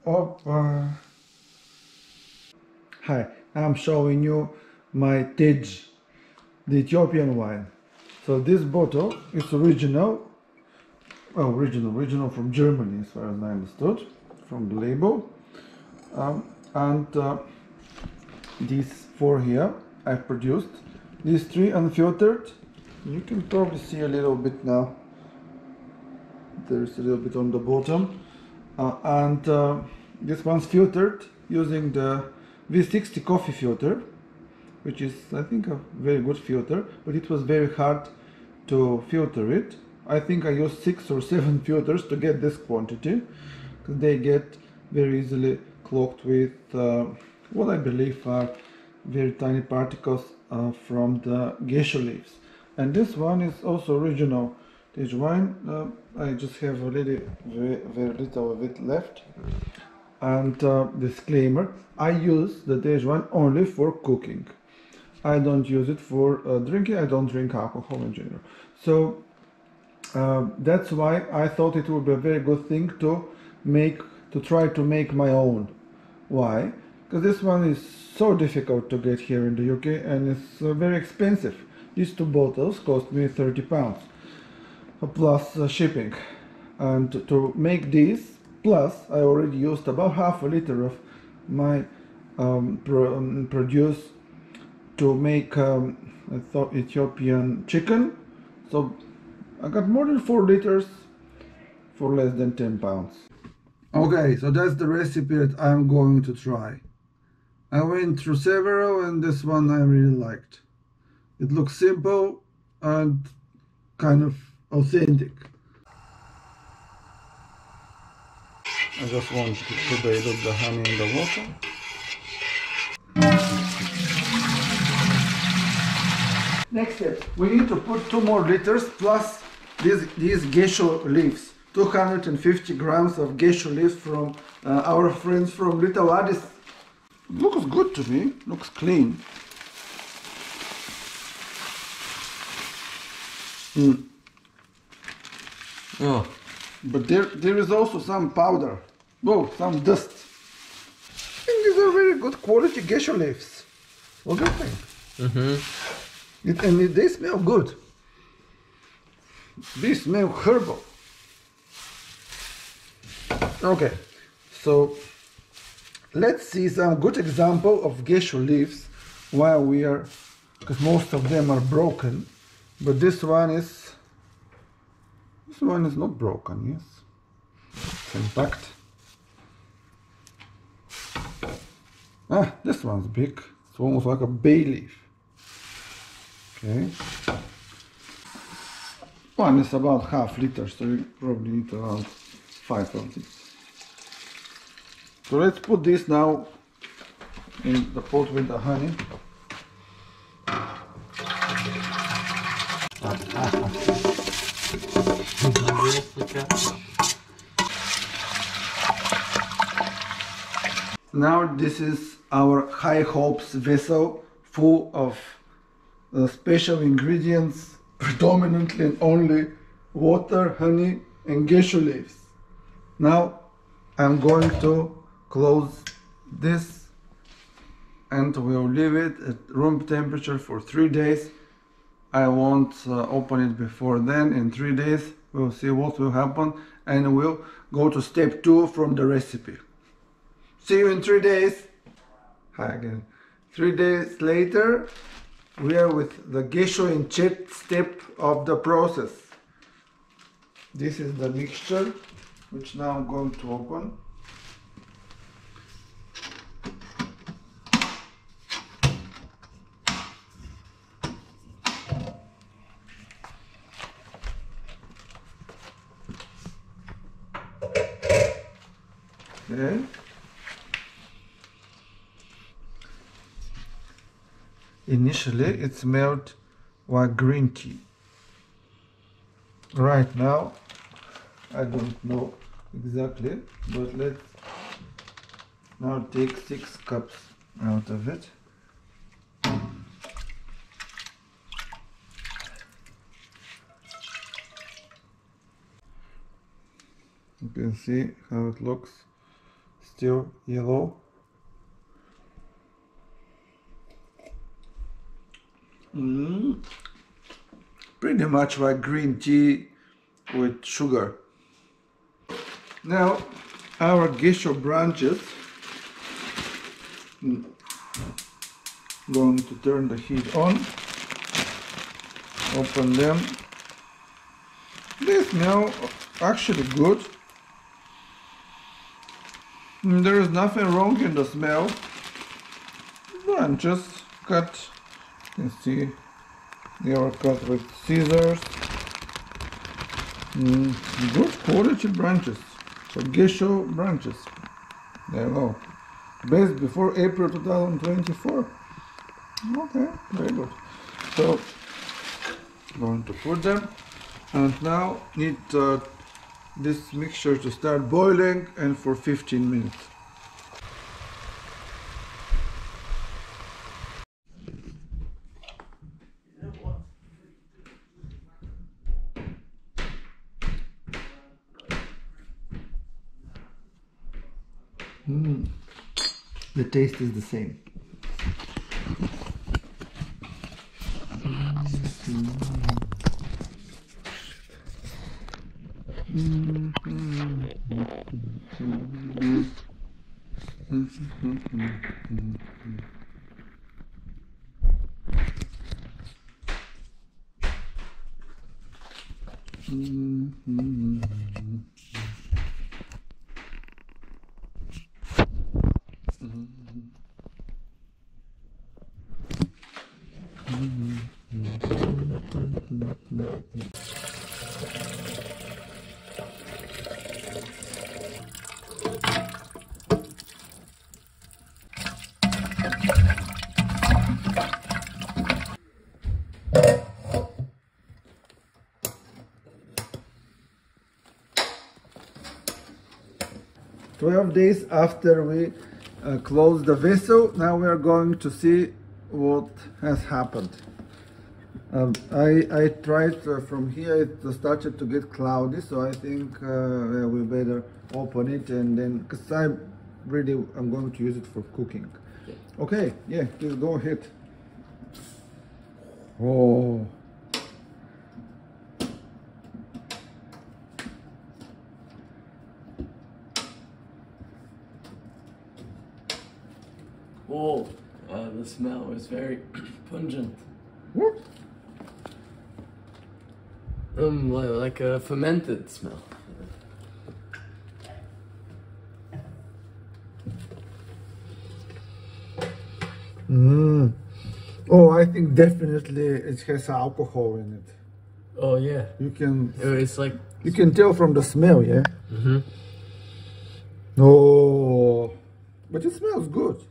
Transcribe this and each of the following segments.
Hi, I'm showing you my Tej, the Ethiopian wine. So this bottle is original from Germany, as far as I understood, from the label. And these four here I've produced. These three unfiltered. You can probably see a little bit now. There's a little bit on the bottom. And this one's filtered using the V60 coffee filter, which is, I think, a very good filter, but it was very hard to filter it. I think I used 6 or 7 filters to get this quantity, because they get very easily clogged with what I believe are very tiny particles from the geisha leaves. And this one is also original Tej wine. I just have a very little of it left. And disclaimer, I use the Tej wine only for cooking. I don't use it for drinking. I don't drink alcohol in general. So that's why I thought it would be a very good thing to try to make my own. Why? Because this one is so difficult to get here in the UK, and it's very expensive. These two bottles cost me £30 plus shipping. And to make these, plus I already used about half a liter of my produce to make Ethiopian chicken. So I got more than 4 liters for less than £10. Okay, so that's the recipe that I'm going to try. I went through several, and this one I really liked. It looks simple and kind of authentic. I just want to dilute the honey in the water. Next step, we need to put 2 more liters plus these geisha leaves. 250 grams of geisha leaves from our friends from Little Addis. Looks good to me, looks clean. Oh, but there is also some powder. Oh, some dust. I think these are very good quality geisha leaves. What do you think? And they smell good. They smell herbal. Okay, so let's see some good example of geisha leaves while we are, because most of them are broken, but this one is not broken. Yes, it's intact. This one's big. It's almost like a bay leaf. Okay, one is about half liter, so you probably need around 5 of these. So let's put this now in the pot with the honey. Now this is our high hopes vessel full of special ingredients, predominantly and only water, honey and geisha leaves. Now I'm going to close this and we'll leave it at room temperature for 3 days. I won't open it before then. In 3 days we'll see what will happen, and we'll go to step 2 from the recipe. See you in 3 days. Hi again. 3 days later we are with the geisha in step of the process. This is the mixture which now I'm going to open. Okay. Initially it smelled like green tea. Right now I don't know exactly, but let's now take 6 cups out of it. You can see how it looks. still yellow. Pretty much like green tea with sugar. Now our geisha branches, going to turn the heat on, open them. They smell actually good. There is nothing wrong in the smell. Branches cut, you can see they are cut with scissors. Good quality branches. So geisha branches. There you go. Based before April 2024. Okay, very good. So going to put them, and now need this mixture to start boiling, and for 15 minutes. The taste is the same. "12 days after we closed the vessel, now we are going to see what has happened." I tried from here, it started to get cloudy, so I think we better open it, and then, because I'm going to use it for cooking. Okay, yeah, please go ahead. Oh. Oh, the smell was very pungent. What? Like a fermented smell. Oh, I think definitely it has alcohol in it. Oh yeah. It's like you can tell from the smell, yeah. Mm-hmm. Oh, but it smells good.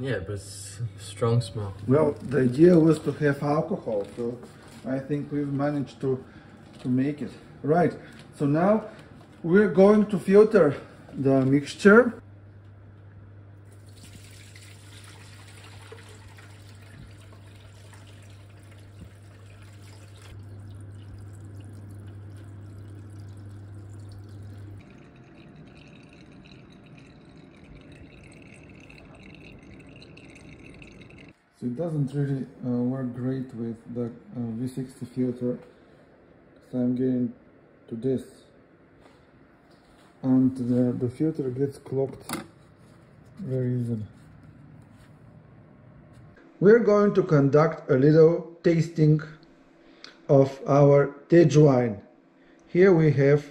Yeah, but it's a strong smell. Well, the idea was to have alcohol, so I think we've managed to make it. Right, so now we're going to filter the mixture. So it doesn't really work great with the V60 filter, so I'm getting to this, and the filter gets clogged very easily. We're going to conduct a little tasting of our Tej wine. Here we have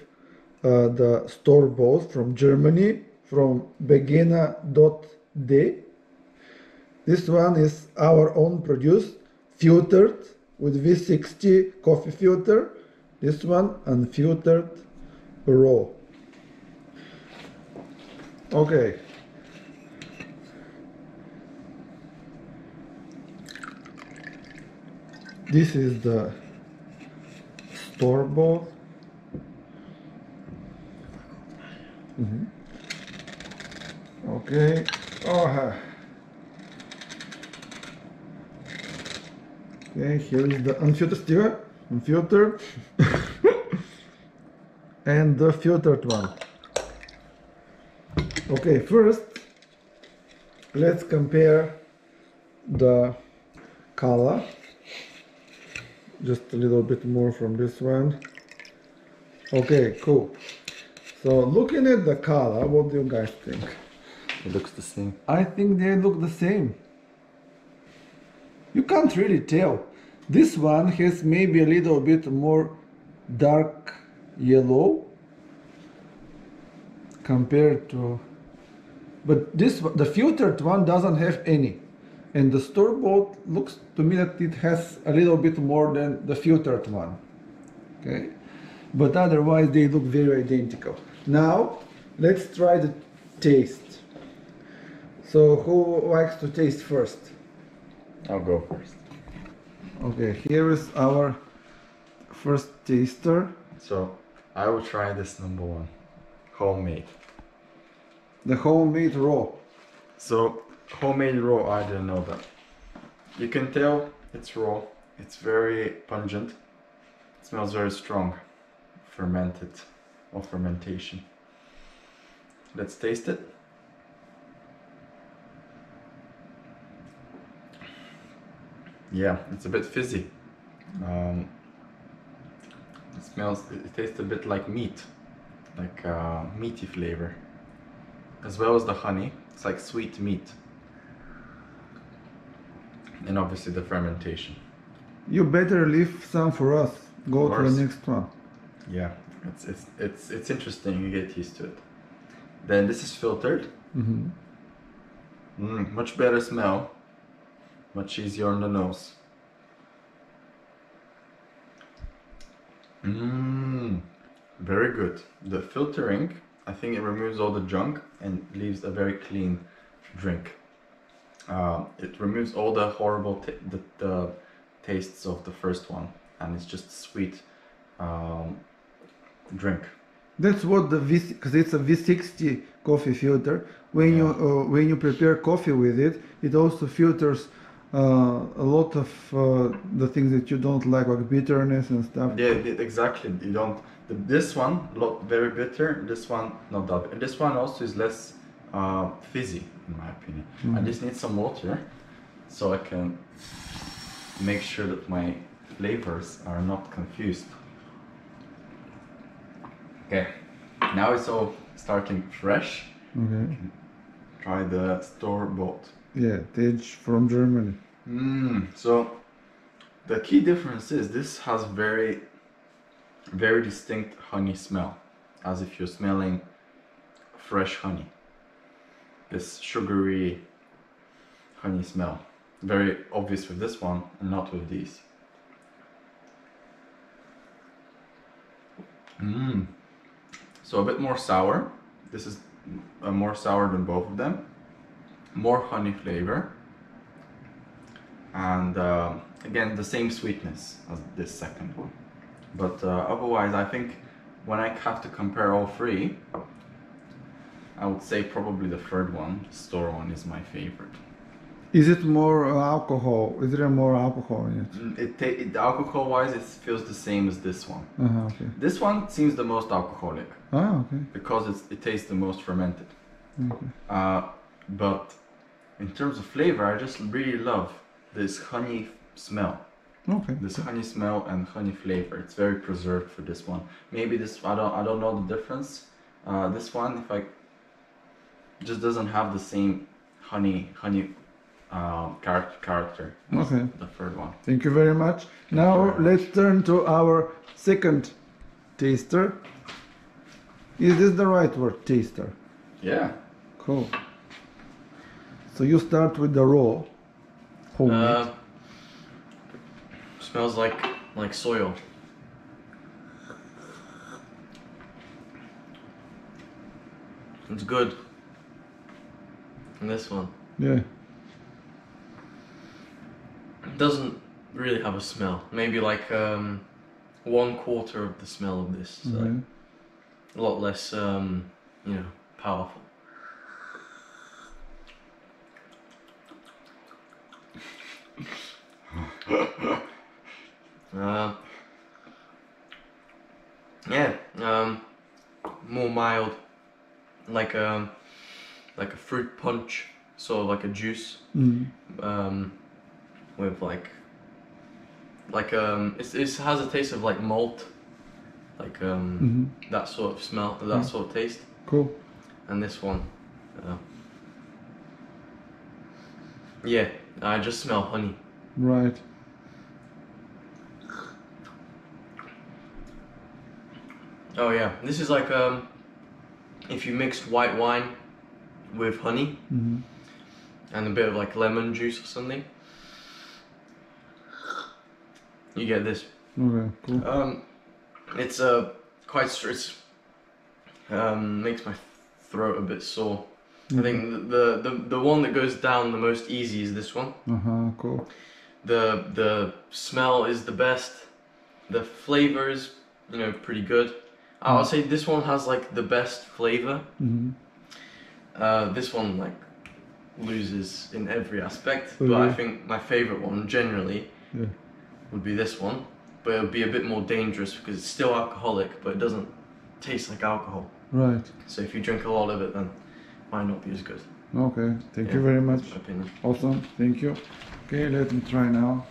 the store-bought from Germany, from begena.de. This one is our own produced, filtered with V60 coffee filter. This one unfiltered raw. Okay. This is the store-bought. Okay. Oh. Okay, here is the unfiltered, and the filtered one. Okay, first let's compare the color. Just a little bit more from this one. Okay, cool. So looking at the color, what do you guys think? It looks the same. I think they look the same. You can't really tell. This one has maybe a little bit more dark yellow compared to, but the filtered one doesn't have any, and the store-bought looks to me that it has a little bit more than the filtered one. Okay, but otherwise they look very identical. Now let's try the taste. So who likes to taste first? I'll go first. Okay, here is our first taster. So I will try this number one, homemade. The homemade raw. So homemade raw, I didn't know that. You can tell it's raw. It's very pungent. It smells very strong, fermented or fermentation. Let's taste it. Yeah, it's a bit fizzy. It tastes a bit like meat, like meaty flavor, as well as the honey. It's like sweet meat, and obviously the fermentation. You better leave some for us. Go to the next one. Yeah, it's interesting. You get used to it. Then this is filtered. Much better smell. Much easier on the nose. Very good. The filtering, I think it removes all the junk and leaves a very clean drink. It removes all the horrible the tastes of the first one, and it's just a sweet drink. That's what because it's a V60 coffee filter. When you prepare coffee with it, it also filters a lot of the things that you don't like bitterness and stuff. Yeah, exactly. You don't. This one very bitter. This one not that. And this one also is less fizzy, in my opinion. I just need some water, so I can make sure that my flavors are not confused. Okay, now it's all starting fresh. Okay. Try the store-bought. Yeah, Tej from Germany. So the key difference is this has very, very distinct honey smell, as if you're smelling fresh honey. This sugary honey smell, very obvious with this one and not with these. So a bit more sour. This is more sour than both of them. More honey flavor, and again the same sweetness as this second one, but otherwise I think when I have to compare all three, I would say probably the third one, the store one, is my favorite. Is it more alcohol? Is there more alcohol in It alcohol wise it feels the same as this one. Okay. This one seems the most alcoholic. Okay. Because it tastes the most fermented. Okay. But in terms of flavor, I just really love this honey smell. Okay. This honey smell and honey flavor. It's very preserved for this one. Maybe this I don't know the difference. This one, if I just doesn't have the same honey character as the third one. Thank you very much. Now let's turn to our second taster. Is this the right word, taster? Yeah. Cool. So you start with the raw. Homemade. Smells like soil. It's good. And this one. Yeah. It doesn't really have a smell. Maybe like 1/4 of the smell of this. So a lot less, powerful. More mild, like like a fruit punch, sort of like a juice, with it has a taste of like malt, like that sort of smell, that sort of taste. Cool. And this one, yeah, I just smell honey. Right. Oh yeah, this is like if you mixed white wine with honey and a bit of like lemon juice or something, you get this. Okay, cool. It's quite makes my throat a bit sore. I think the one that goes down the most easy is this one. Cool. The smell is the best. The flavor is, you know, pretty good. I would say this one has like the best flavor. This one like loses in every aspect, but I think my favorite one generally would be this one. But it would be a bit more dangerous because it's still alcoholic, but it doesn't taste like alcohol. Right. So if you drink a lot of it, then it might not be as good. Okay, thank you very much. That's my opinion. Awesome, thank you. Okay, let me try now.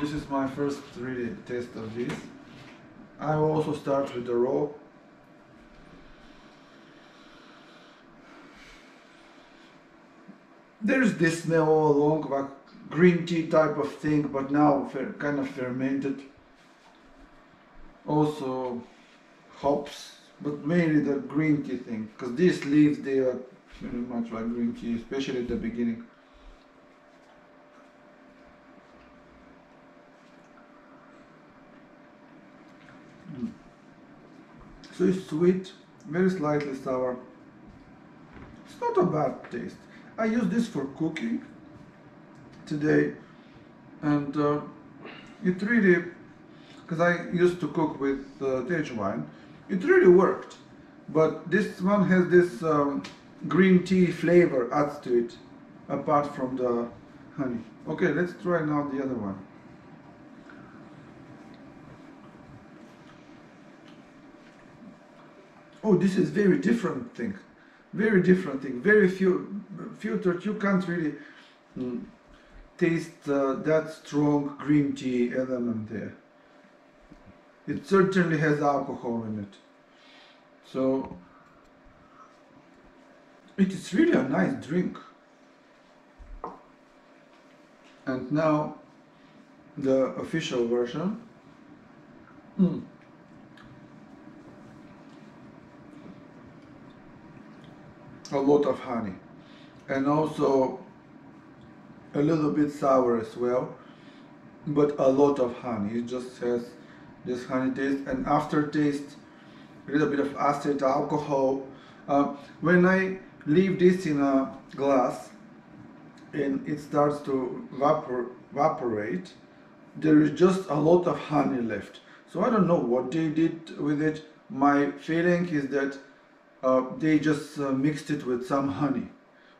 This is my first really taste of this. I will also start with the raw. There's this smell all along, like green tea type of thing, but now kind of fermented. Also hops, but mainly the green tea thing, because these leaves, they are very much like green tea, especially at the beginning. So it's sweet, very slightly sour. It's not a bad taste. I use this for cooking today, and it really, because I used to cook with Tej Wine, it really worked. But this one has this green tea flavor adds to it, apart from the honey. Okay, let's try now the other one. Oh, this is very different thing. Very different thing. Very filtered. You can't really taste that strong green tea element there. It certainly has alcohol in it. So it is really a nice drink. And now the official version. A lot of honey, and also a little bit sour as well, but a lot of honey. It just has this honey taste, and aftertaste, a little bit of acid, alcohol. When I leave this in a glass and it starts to evaporate, there is just a lot of honey left. So I don't know what they did with it. My feeling is that they just mixed it with some honey.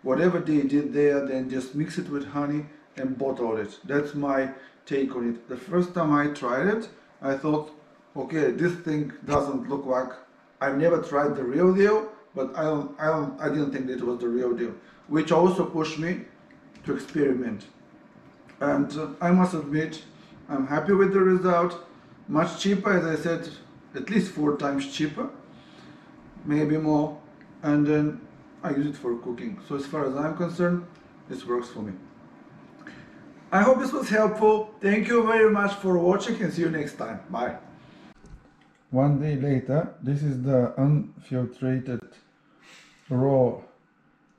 Whatever they did there, then just mix it with honey and bottle it. That's my take on it. The first time I tried it, I thought, okay, this thing doesn't look like. I've never tried the real deal, but I didn't think that it was the real deal, which also pushed me to experiment. And I must admit, I'm happy with the result. Much cheaper, as I said, at least 4 times cheaper. Maybe more, and then I use it for cooking. So as far as I'm concerned, this works for me. I hope this was helpful. Thank you very much for watching, and see you next time. Bye. One day later, this is the unfiltrated raw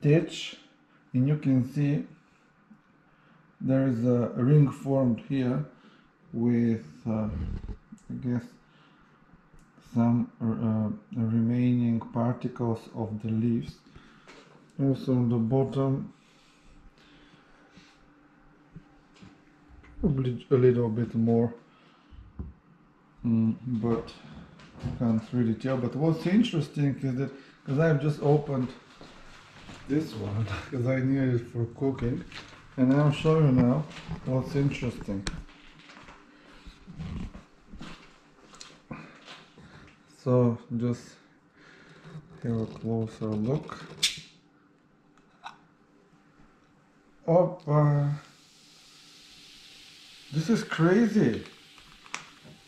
Tej, and you can see there is a ring formed here with I guess some remaining particles of the leaves. Also on the bottom, probably a little bit more, but you can't really tell. But what's interesting is that, because I've just opened this one, because I need it for cooking, and I'll show you now what's interesting. So just have a closer look. Oh, this is crazy.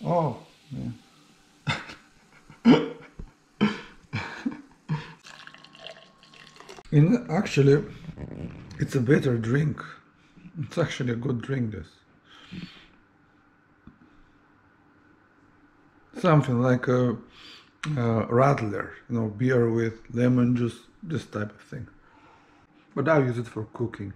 Oh, yeah. Actually, it's a better drink. It's actually a good drink, this. Something like a Radler, beer with lemon juice, this type of thing. But I use it for cooking.